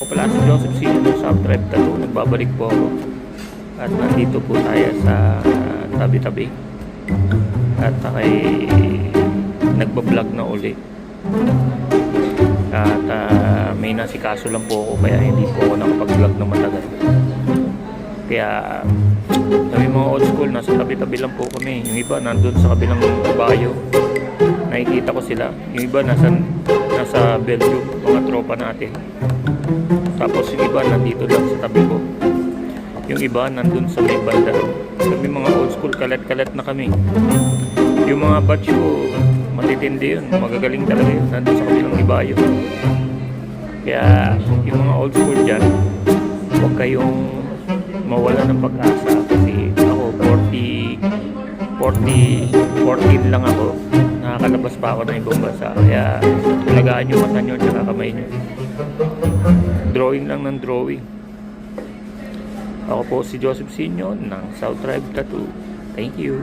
Ako pala si Joseph Sino ng South Drive Tattoo. Nagbabalik po ako. At nandito po tayo sa tabi-tabi. At nagbablog na uli. At may nasikaso lang po ako kaya hindi po ako nakapag-vlog na matagal. Kaya kami mga old school, nasa tabi-tabi lang po kami. Yung iba nandun sa kabilang bayo. Nakikita ko sila. Yung iba nasa Belgium, mga tropa natin. Tapos yung iba nandito lang sa tabi ko. Yung iba nandun sa may banda. Kami mga old school, kalat-kalat na kami. Yung mga batch ko, matitindi yun. Magagaling talaga yun. Nandun sa kabilang ibayo. Kaya yung mga old school dyan, huwag kayong mawala ng pag-asa. Kasi ako, 14 lang ako. Nakakalabas pa ako ng ibang bansa. Kaya talagaan nyo mata nyo at kamay nyo. Drawing lang ng drawing. Ako po si Joseph Sino ng South Drive Tattoo. Thank you.